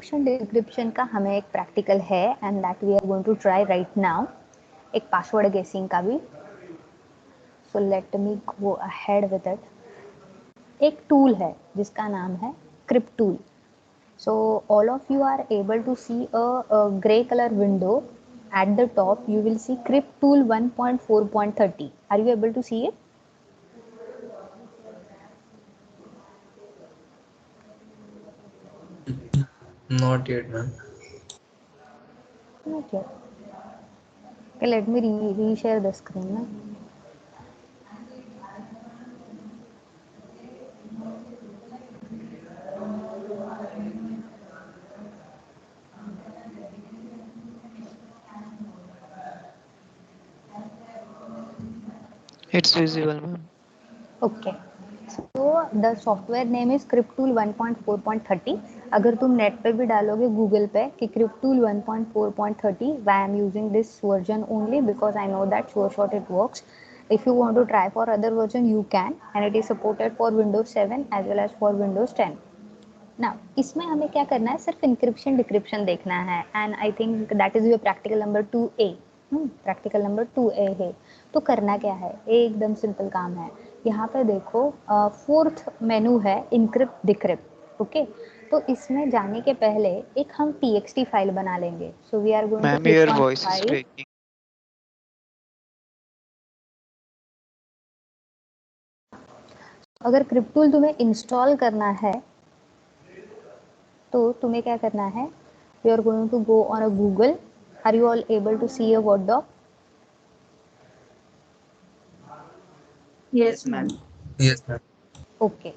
Encryption decryption का हमें एक प्रैक्टिकल है and that we are going to try right now. एक पासवर्ड गेसिंग का भी. So let me go ahead with it. एक टूल है जिसका नाम है CrypTool. So all of you are able to see a gray color window. At the top you will see Crypt Tool 1.4.30. Are you able to see it? Not yet, ma'am. Not yet. Okay, let me reshare the screen. Na? It's visible, ma'am. Okay. So the software name is Crypt Tool 1.4.30. अगर तुम net पे भी डालोगे Google पे कि Crypt Tool 1.4.30, why I am using this version only because I know that sure shot it works. If you want to try for other version you can, and it is supported for Windows 7 as well as for Windows 10. Now इसमें हमें क्या करना है, सिर्फ encryption decryption देखना है and I think that is your practical number 2A. Practical number 2A है. तो करना क्या है, एकदम सिंपल काम है. यहाँ पे देखो फोर्थ मेनू है इनक्रिप्ट डिक्रिप्ट. ओके, तो इसमें जाने के पहले एक हम txt फाइल बना लेंगे. So we are going to Ma'am, click your on voice is file. breaking. अगर क्रिप्ट टूल तुम्हें इंस्टॉल करना है तो तुम्हें क्या करना है, you are going to go on a Google. Are you all able to see a Word doc? Yes, ma'am. Yes, ma'am. Okay,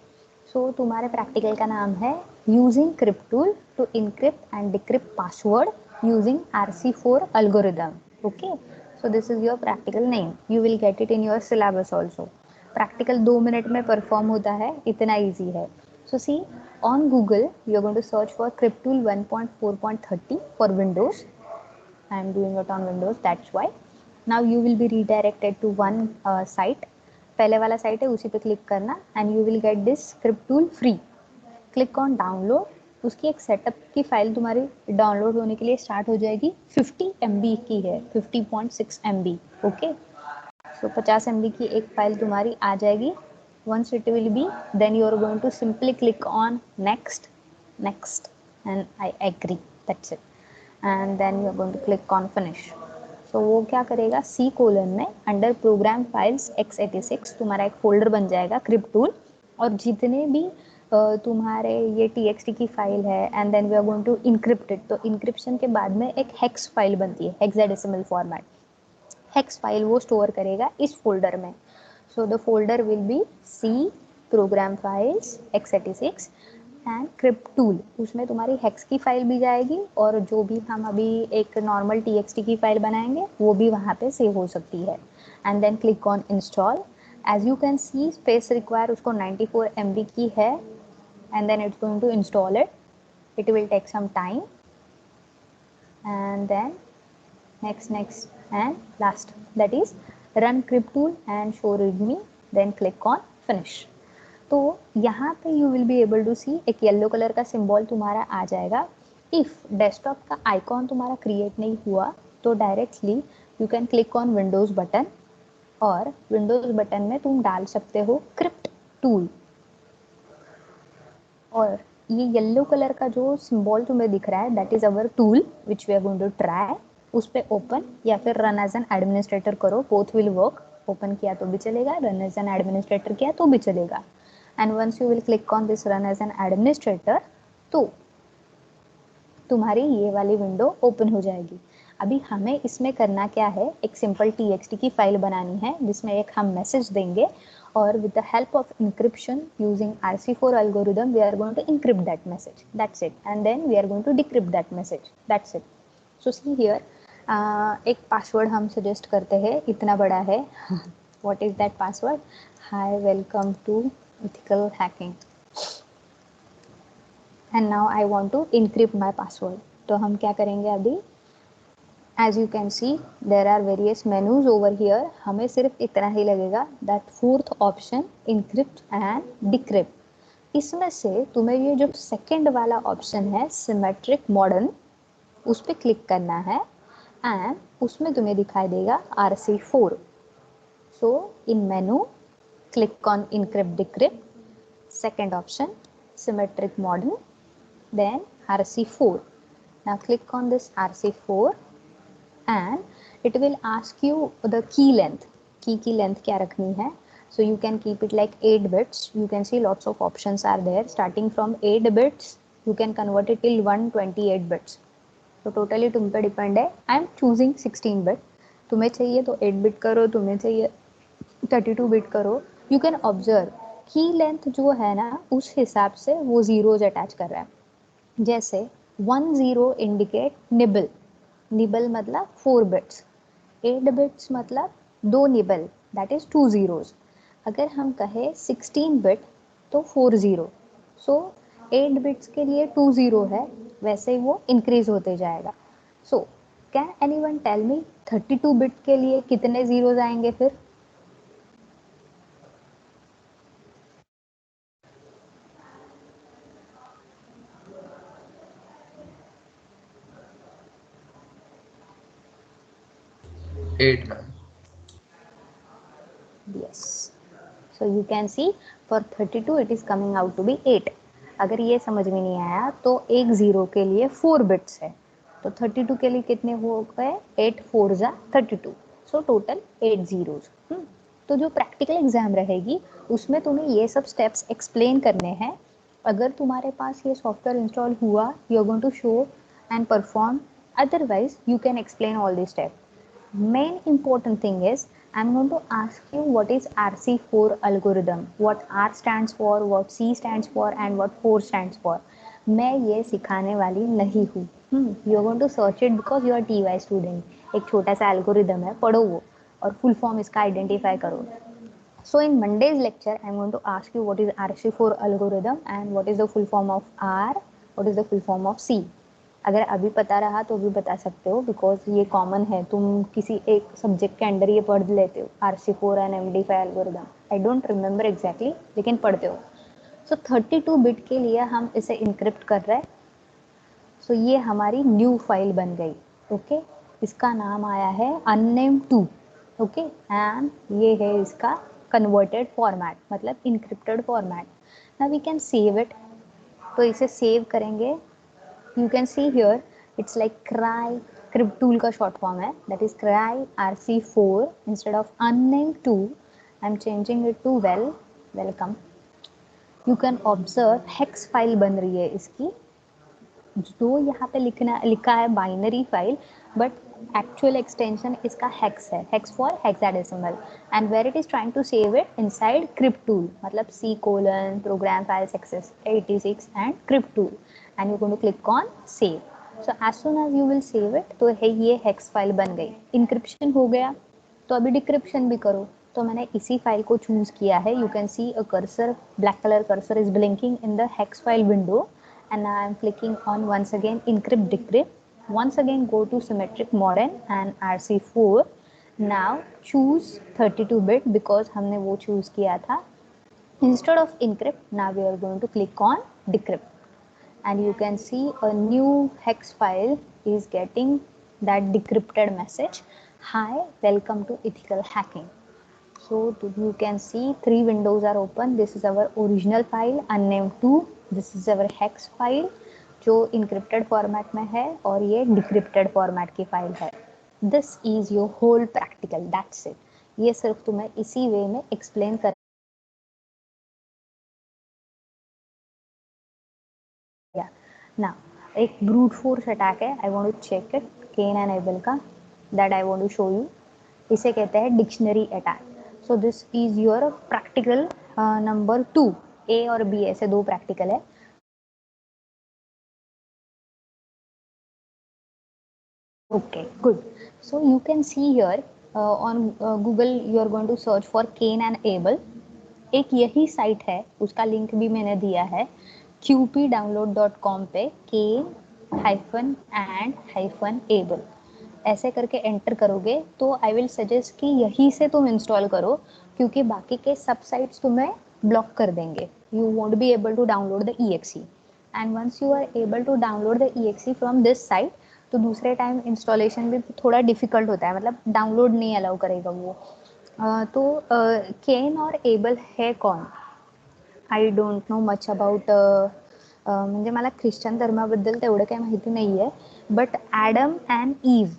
so तुम्हारे प्रैक्टिकल का नाम है using CrypTool to encrypt and decrypt password using RC4 algorithm. Okay, so this is your practical name. You will get it in your syllabus also. Practical 2 minute में perform होता है, इतना easy है. So see, on Google you are going to search for CrypTool 1.4.30 for Windows. I am doing it on Windows, that's why. Now you will be redirected to one site. पहले वाला site है उसी पे click करना and you will get this script tool free. Click on download. उसकी एक setup की file तुम्हारी डाउनलोड होने के लिए स्टार्ट हो जाएगी. 50 MB की है, 50.6 MB. ओके, सो 50 MB की एक फाइल तुम्हारी आ जाएगी. once it will be, then you are going to simply click on next, next, and I agree. That's it. And then you are going to click on finish. So वो क्या करेगा, C colon में under programme files x86 तुम्हारा एक folder बन जाएगा crypt tool. और जितने भी तुम्हारे ये txt की फाइल है and then we are going to encrypt it. तो इंक्रिप्शन के बाद में एक हेक्स फाइल बनती है, हेक्साडेसिमल फॉर्मेट. हेक्स फाइल वो स्टोर करेगा इस फोल्डर में. So the folder will be C program files x86 and CrypTool. उसमें तुम्हारी हेक्स की फाइल भी जाएगी और जो भी हम अभी एक नॉर्मल txt की फाइल बनाएंगे वो भी वहाँ पे सेव हो सकती है. And then click on install. As you can see space require उसको 94 MB की है and then it's going to install it. It will take some time and then next and last, that is run crypt tool and show readme, then click on finish. तो यहाँ पे you will be able to see एक yellow colour का symbol तुम्हारा आ जाएगा. If desktop का icon तुम्हारा create नहीं हुआ तो directly you can click on Windows button और विंडोज बटन में तुम डाल सकते हो क्रिप्ट टूल. और ये येलो कलर का जो सिंबल तुम्हें दिख रहा है that is our tool which we are going to try. उस पर ओपन या फिर रन एज एन एडमिनिस्ट्रेटर करो, बोथ विल वर्क. ओपन किया तो भी चलेगा, रन एज एन एडमिनिस्ट्रेटर किया तो भी चलेगा. And once you will click on this run as an administrator तो तुम्हारी ये वाली विंडो ओपन हो जाएगी. अभी हमें इसमें करना क्या है, एक सिंपल txt की फाइल बनानी है जिसमें एक हम मैसेज देंगे और with the help of encryption using RC4 algorithm we are going to encrypt that message. That's it. And then we are going to decrypt that message. That's it. So see here, एक password हम suggest करते हैं, इतना बड़ा है. What is that password? Hi, welcome to ethical hacking. And now I want to encrypt my password. तो हम क्या करेंगे अभी, as you can see there are various menus over here. हमें सिर्फ इतना ही लगेगा, that fourth option encrypt and decrypt. इसमें से तुम्हें ये जो सेकंड वाला ऑप्शन है सिमेट्रिक मॉडर्न, उस पर क्लिक करना है एंड उसमें तुम्हें दिखाई देगा RC4. So in menu click on encrypt decrypt, second option symmetric modern, then RC4. Now click on this RC4 and it will ask you the key length. Key की length क्या रखनी है? So you can keep it like 8 bits. You can see lots of options are there. Starting from 8 bits, you can convert it till 128 bits. तो totally तुम पे depend है. I am choosing 16 bit. तुम्हें चाहिए तो 8 बिट करो, तुम्हें चाहिए 32 बिट करो. यू कैन ऑब्जर्व की लेंथ जो है ना उस हिसाब से वो जीरोज अटैच कर रहा है. जैसे 10 इंडिकेट निबल. निबल मतलब 4 बिट्स. 8 बिट्स मतलब 2 निबल, दैट इज 2 zeros. अगर हम कहें 16 बिट तो 4 0. सो 8 बिट्स के लिए 2 0 है, वैसे ही वो इंक्रीज होते जाएगा. So can anyone tell me 32 bit के लिए कितने जीरोज आएंगे फिर? Eight, ma'am. Yes. So you can see for 32 it is coming out to be 8. अगर ये समझ में नहीं आया तो एक जीरो के लिए 4 बिट्स है, तो 32 के लिए कितने हो गए? 8 4 जा 32. So total 8 zeros. तो जो प्रैक्टिकल एग्जाम रहेगी उसमें तुम्हें ये सब स्टेप्स एक्सप्लेन करने हैं. अगर तुम्हारे पास ये सॉफ्टवेयर इंस्टॉल हुआ, you are going to show and perform. Otherwise you can explain all these steps. Main important thing is I'm going to ask you what is RC4 algorithm, what R stands for, what C stands for and what 4 stands for. मैं ये सिखाने वाली नहीं हूँ. You are going to search it because you are TY student. एक छोटा सा algorithm है, पढ़ो वो और full form इसका आइडेंटिफाई करो. So in Monday's lecture, I'm going to ask you what is RC4 algorithm and what is the full form of R, what is the full form of C. अगर अभी पता रहा तो भी बता सकते हो बिकॉज ये कॉमन है, तुम किसी एक सब्जेक्ट के अंडर ये पढ़ लेते हो RC4 and MD5 algorithm. I don't remember exactly लेकिन पढ़ते हो. सो 32 बिट के लिए हम इसे इनक्रिप्ट कर रहे हैं. सो ये हमारी न्यू फाइल बन गई. ओके, इसका नाम आया है unnamed2. ओके, एंड ये है इसका कन्वर्टेड फॉर्मेट मतलब encrypted format. Now we can save it. तो इसे सेव करेंगे. You can see here it's like cry cryptool का short form है, that is cry RC4 instead of unnamed2 I'm changing it to welcome. You can observe hex file बन रही है इसकी. जो यहाँ पे लिखा है binary file but actual extension इसका हेक्स है, hex for hexadecimal. And where it is trying to save it inside cryptool मतलब C: program file success 86 and cryptool and you're going to click on save. So as soon as you will save it तो है ये hex file बन गई. Encryption हो गया तो अभी डिक्रिप्शन भी करो. तो मैंने इसी फाइल को चूज किया है. You can C a cursor, black colour cursor is blinking in the hex file window and now I am clicking on once again encrypt decrypt. Once again go to symmetric modern and RC4. Now choose 32 bit because हमने वो choose किया था. Instead of encrypt, now we are going to click on decrypt and you can see a new hex file is getting that decrypted message. Hi, welcome to ethical hacking. So you can see 3 windows are open. This is our original file unnamed2. This is our hex file जो encrypted format में है और ये decrypted format की file है. This is your whole practical. That's it. ये सिर्फ तुम्हें इसी वे में explain कर दिया. Now एक brute force attack है. I want to check it. Cain and Abel का that I want to show you. इसे कहते हैं dictionary attack. So this is your practical number 2. A और B ऐसे 2 प्रैक्टिकल है. Okay, good. So you can see here on Google you are going to search for Cain and Abel. एक यही site है, उसका लिंक भी मैंने दिया है qpdownload.com पे. केन -and -able ऐसे करके एंटर करोगे तो आई विल सजेस्ट कि यहीं से तुम इंस्टॉल करो क्योंकि बाकी के सब साइट्स तुम्हें ब्लॉक कर देंगे. You won't be able to download the exe. And once you are able to download the exe from this site, तो दूसरे टाइम इंस्टॉलेशन भी थोड़ा डिफिकल्ट होता है, मतलब डाउनलोड नहीं अलाउ करेगा वो. तो केन और एबल है कौन? I don't know much about, म्हणजे मला ख्रिश्चन धर्माबद्दल तेवढं काही माहिती नाही आहे. But Adam and Eve,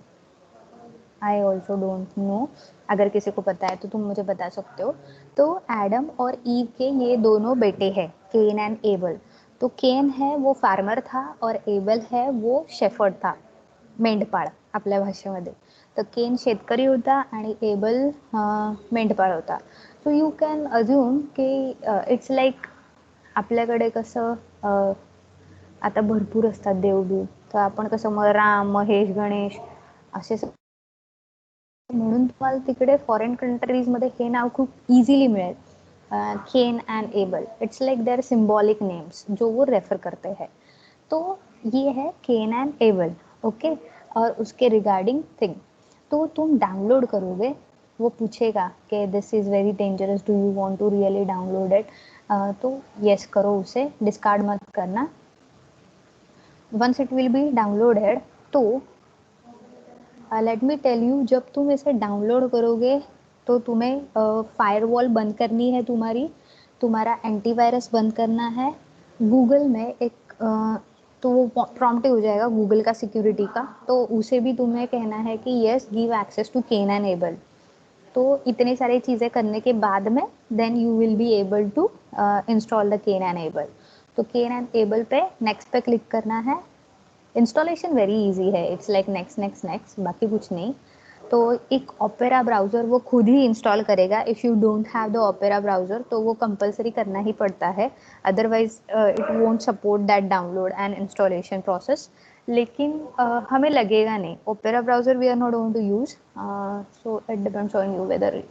I also don't know. अगर किसी को पता है तो तुम मुझे बता सकते हो. तो एडम और ईव के ये दोनों बेटे हैं, केन एंड एबल. तो केन है वो फार्मर था और एबल है वो शेफर्ड था, मेंढपाळ आपल्या भाषेमध्ये. तर केन शेतकरी होता आणि एबल मेंढपाळ होता. सो यू कॅन अज्युम की इट्स लाईक आपल्याकडे कसं आता भरपूर असतात देवदूत, तर आपण कसं मग राम, महेश, गणेश असे, म्हणून तुम्हाला तिकडे फॉरेन कंट्रीजमध्ये हे नाव खूप इजीली मिळेल, Cain and Abel. It's like their symbolic names जो वो रेफर करते हैं. तो ये है केन एंड एबल, ओके. और उसके रिगार्डिंग थिंग, तो तुम डाउनलोड करोगे, वो पूछेगा कि this is very dangerous, do you want to really download it. तो यस करो, उसे डिस्कार्ड मत करना. Once it will be downloaded, तो लेट मी टेल यू, जब तुम इसे डाउनलोड करोगे तो तुम्हें फायरवॉल बंद करनी है, तुम्हारा एंटीवायरस बंद करना है. गूगल में एक तो वो प्रॉम्प्ट हो जाएगा गूगल का सिक्योरिटी का, तो उसे भी तुम्हें कहना है कि yes give access to Cain and Abel. तो इतनी सारी चीज़ें करने के बाद में then you will be able to install the Cain and Abel. तो केन एंड एबल पे नेक्स्ट पे क्लिक करना है. इंस्टॉलेशन वेरी इजी है, it's like next next next, बाकी कुछ नहीं. तो एक ओपेरा ब्राउज़र वो खुद ही इंस्टॉल करेगा. If you don't have the Opera browser तो वो कंपलसरी करना ही पड़ता है, otherwise it won't support that download and installation process. लेकिन हमें लगेगा नहीं, Opera browser we are not going to use. So it depends on you whether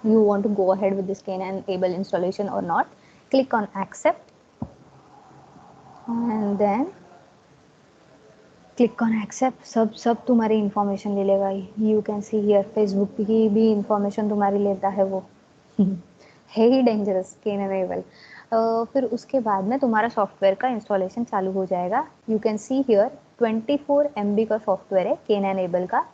you want to go ahead with this Cane and Able installation or not. Click on accept and then click on accept. सब तुम्हारी information ले लेगा. You can see here Facebook की भी information तुम्हारी लेता है वो. है ही डेंजरस केन एनेबल. फिर उसके बाद में तुम्हारा सॉफ्टवेयर का इंस्टॉलेशन चालू हो जाएगा. You can see here 24 MB का सॉफ्टवेयर है केन एनेबल का.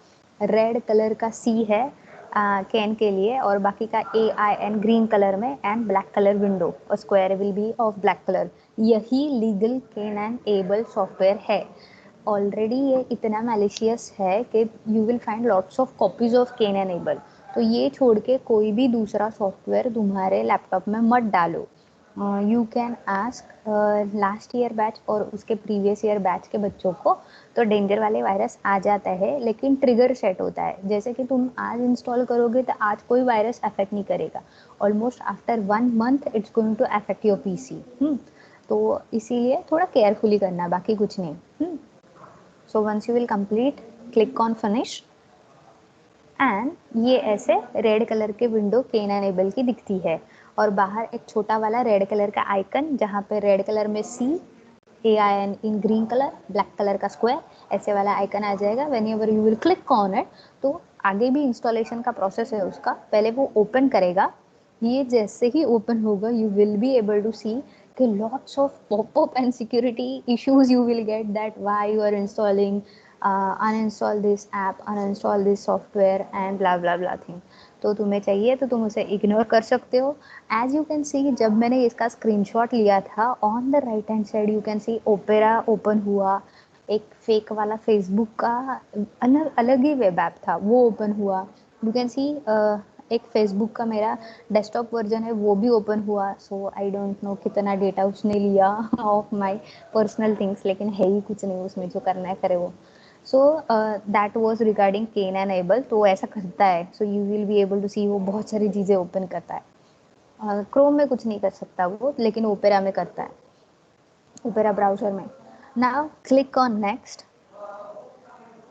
रेड कलर का सी है कैन के लिए, और बाकी का AIN ग्रीन कलर में, एंड ब्लैक कलर विंडो और square will be of black colour. यही legal Cain and Abel software है. ऑलरेडी ये इतना मैलिशियस है कि you will find lots of copies of Cain and Abel. तो ये छोड़ के कोई भी दूसरा सॉफ्टवेयर तुम्हारे लैपटॉप में मत डालो. You can ask last year batch और उसके प्रीवियस ईयर बैच के बच्चों को, तो डेंजर वाले वायरस आ जाता है लेकिन ट्रिगर सेट होता है. जैसे कि तुम आज इंस्टॉल करोगे तो आज कोई वायरस अफेक्ट नहीं करेगा, almost after 1 month it's going to affect your PC. तो इसीलिए थोड़ा केयरफुली करना, बाकी कुछ नहीं. So once you will complete, click on finish, and ये ऐसे रेड कलर के विंडो केन एंड एबल की दिखती है. और बाहर एक छोटा वाला रेड कलर का आइकन, जहाँ पे रेड कलर में CAIN इन ग्रीन कलर, ब्लैक कलर का स्क्वायर, ऐसे वाला आइकन आ जाएगा. When ever you will click on it, तो आगे भी इंस्टॉलेशन का प्रोसेस है उसका. पहले वो ओपन करेगा. ये जैसे ही ओपन होगा you will be able to see कि lots of popup and security issues you will get, that why you are installing, uninstall this app, uninstall this software and blah blah blah thing. तो तुम्हें चाहिए तो तुम उसे ignore कर सकते हो. एज यू कैन सी, जब मैंने इसका स्क्रीनशॉट लिया था, on the right hand side you can C opera open हुआ. एक फेक वाला फेसबुक का अलग ही वेब ऐप था, वो ओपन हुआ. यू कैन सी एक फेसबुक का मेरा डेस्कटॉप वर्जन है, वो भी ओपन हुआ. सो आई डोंट नो कितना डेटा उसने लिया ऑफ माई पर्सनल थिंग्स, लेकिन है ही कुछ नहीं उसमें, जो करना है करे वो. So that was regarding Cain and Abel. तो ऐसा करता है. So you will be able to see, वो बहुत सारी चीज़ें ओपन करता है. क्रोम में कुछ नहीं कर सकता वो, लेकिन ओपेरा में करता है, ओपेरा ब्राउज़र में. Now click on next.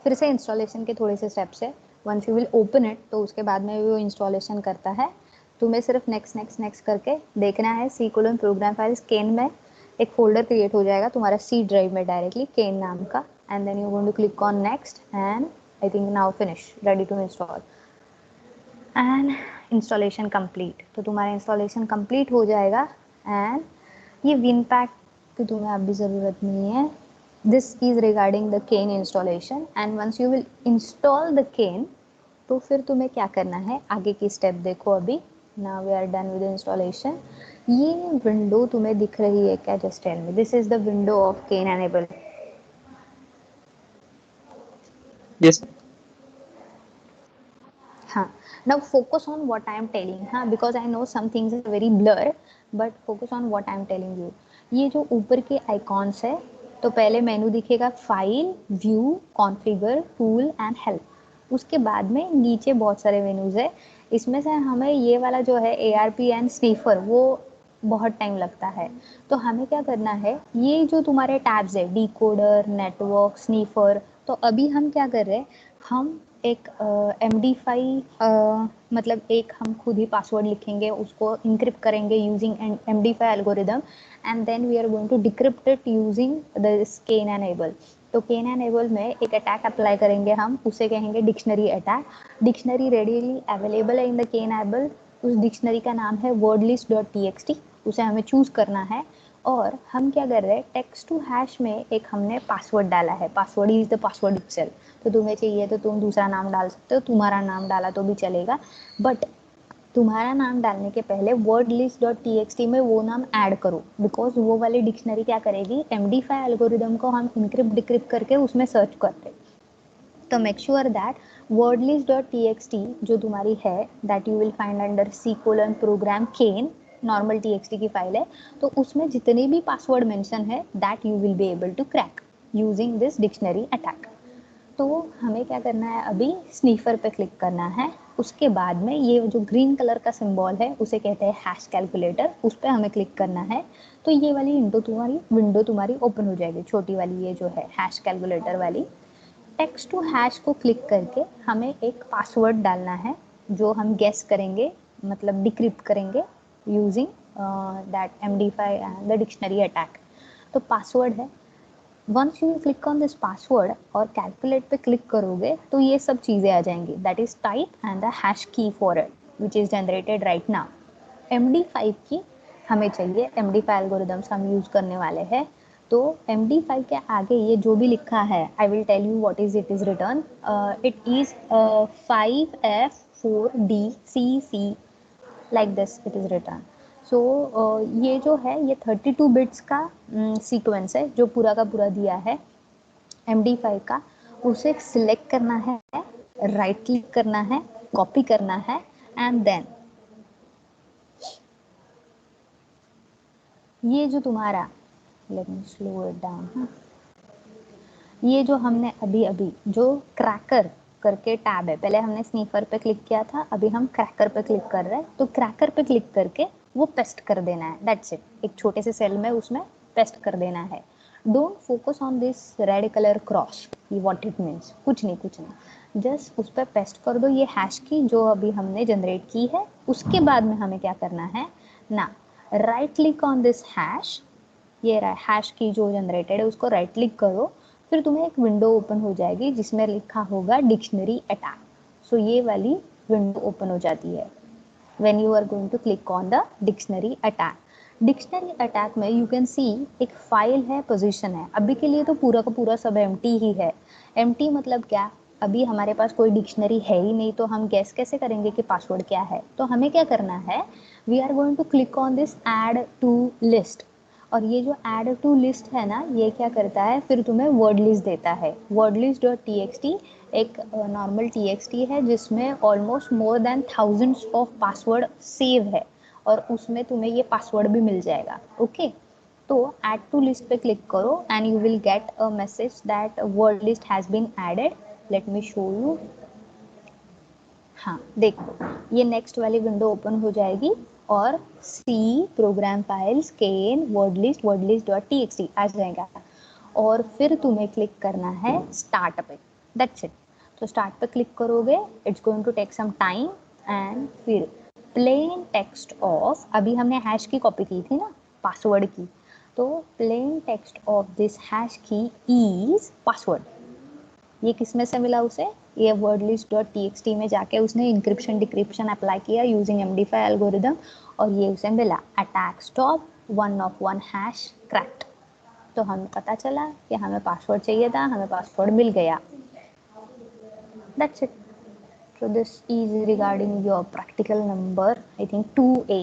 फिर से इंस्टॉलेशन के थोड़े से स्टेप्स है. Once you will open it, तो उसके बाद में वो इंस्टॉलेशन करता है. तुम्हें सिर्फ नेक्स्ट नेक्स्ट नेक्स्ट करके देखना है. C: प्रोग्राम फाइल्स केन में एक फोल्डर क्रिएट हो जाएगा तुम्हारा C ड्राइव में डायरेक्टली, केन नाम का. And then you going to click on next, and I think now finish, ready to install. And installation complete. तो तुम्हारा इंस्टॉलेशन कंप्लीट हो जाएगा। एंड ये विन पैक की तुम्हें अभी ज़रूरत नहीं है। This is regarding the Cain installation and once you will install the Cain, तो फिर तुम्हें क्या करना है, आगे की स्टेप देखो अभी। Now we are done with installation. ये विंडो तुम्हें दिख रही है क्या? Just tell me, this is the window of Cain enable. Yes. हाँ, now focus on what I am telling, हाँ, because I know some things are very blur, but focus on what I am telling you। ये जो ऊपर के icons है, तो पहले मेनू दिखेगा file, view, configure, tool and help. उसके बाद में नीचे बहुत सारे मेनूज है। इसमें से हमें ये वाला जो है ARP एंड स्नीफर, वो बहुत टाइम लगता है। तो हमें क्या करना है, ये जो तुम्हारे टैब्स है, डिकोडर, नेटवर्क, स्नीफर, तो अभी हम क्या कर रहे हैं, हम एक MD5 मतलब एक हम खुद ही पासवर्ड लिखेंगे, उसको इनक्रिप्ट करेंगे using MD5 algorithm, and then we are going to decrypt it using the Cain enable. तो केन एनेबल में एक अटैक अप्लाई करेंगे हम, उसे कहेंगे dictionary attack. Dictionary readily available है इन द केन एनेबल। उस डिक्शनरी का नाम है wordlist.txt, उसे हमें चूज़ करना है। और हम क्या कर रहे हैं, टेक्स्ट टू हैश में एक हमने पासवर्ड डाला है, password is the password itself. तो तुम्हें चाहिए तो तुम दूसरा नाम डाल सकते हो, तुम्हारा नाम डाला तो भी चलेगा, बट तुम्हारा नाम डालने के पहले wordlist.txt में वो नाम ऐड करो, बिकॉज वो वाली डिक्शनरी क्या करेगी, MD5 एल्गोरिदम को हम इनक्रिप्ट डिक्रिप्ट करके उसमें सर्च करते। तो मेक श्योर दैट wordlist.txt जो तुम्हारी है, that you will find under C:program Cain, normal txt की फाइल है, तो उसमें जितने भी पासवर्ड मेंशन है, that you will be able to crack using this dictionary attack. तो हमें क्या करना है, अभी स्नीफर पे क्लिक करना है। उसके बाद में ये जो ग्रीन कलर का सिंबल है, उसे कहते हैं हैश कैलकुलेटर, उस पर हमें क्लिक करना है। तो ये वाली विंडो तुम्हारी ओपन हो जाएगी, छोटी वाली ये जो है हैश कैलकुलेटर वाली। टेक्स्ट टू हैश को क्लिक करके हमें एक पासवर्ड डालना है, जो हम गेस करेंगे, मतलब डिक्रिप्ट करेंगे using that MD5 and the dictionary attack. तो पासवर्ड है, once you click on this password और कैलकुलेट पे क्लिक करोगे, तो ये सब चीज़ें आ जाएंगी, that is type and the hash key for it which is generated right now. MD5 की हमें चाहिए, MD5 एल्गोरिदम्स हम यूज़ करने वाले हैं। तो MD5 के आगे ये जो भी लिखा है, I will tell you what is it is return. It is 5F4DCC, like this it is return. So ये जो है, ये 32 बिट्स का सीक्वेंस है जो पूरा का पूरा दिया है MD5 का। उसे सिलेक्ट करना है, राइट क्लिक करना है, कॉपी करना है, एंड देन ये जो तुम्हारा, let me slow it down, ये जो हमने अभी अभी जो क्रैकर करके टैब है, पहले हमने स्नीफर पे क्लिक किया था, अभी हम क्रैकर पे क्लिक कर रहे हैं। तो क्रैकर पे क्लिक करके वो पेस्ट कर देना है, दैट्स इट। एक छोटे से सेल में उसमें पेस्ट कर देना है। Don't focus on this red colour cross, ये व्हाट इट मीन्स, कुछ नहीं, जस्ट उस पर पेस्ट कर दो ये हैश की जो अभी हमने जनरेट की है। उसके बाद में हमें क्या करना है ना, right click on this hash, ये रहा हैश की जो जनरेटेड है, उसको राइट क्लिक करो। फिर तुम्हें एक विंडो ओपन हो जाएगी जिसमें लिखा होगा डिक्शनरी अटैक। सो ये वाली विंडो ओपन हो जाती है when you are going to click on the dictionary attack. Dictionary attack में यू कैन सी एक फाइल है, पोजीशन है। अभी के लिए तो पूरा का पूरा सब एम्प्टी ही है। एम्प्टी मतलब क्या, अभी हमारे पास कोई डिक्शनरी है ही नहीं, तो हम गैस कैसे करेंगे कि पासवर्ड क्या है। तो हमें क्या करना है, we are going to click on this add to list. और ये जो ऐड टू लिस्ट है ना, ये क्या करता है, फिर तुम्हें वर्ड लिस्ट देता है। wordlist.txt एक नॉर्मल txt है जिसमें almost more than thousands of password save है, और उसमें तुम्हें ये पासवर्ड भी मिल जाएगा। ओके, तो ऐड टू लिस्ट पे क्लिक करो and you will get a message that word list has been added. Let me show you. हाँ देखो, ये नेक्स्ट वाली विंडो ओपन हो जाएगी और C program files Cain wordlist dot txt आ जाएगा। और फिर तुम्हें क्लिक करना है स्टार्ट पे, दैट्स इट। तो स्टार्ट पे क्लिक करोगे, it's going to take some time. And फिर प्लेन टेक्स्ट ऑफ, अभी हमने हैश की कॉपी की थी ना पासवर्ड की, तो plane text of this hash की इज पासवर्ड। ये किस में से मिला उसे, ये वर्ड लिस्ट डॉट txt में जाके उसने इंक्रिप्शन डिक्रिप्शन अप्लाई किया यूजिंग MD5 एल्गोरिदम और ये उसे मिला attack stop 1 of 1 hash cracked. तो हमें पता चला कि हमें पासवर्ड चाहिए था, हमें पासवर्ड मिल गया। That's it. So this is regarding your practical number, I think 2A.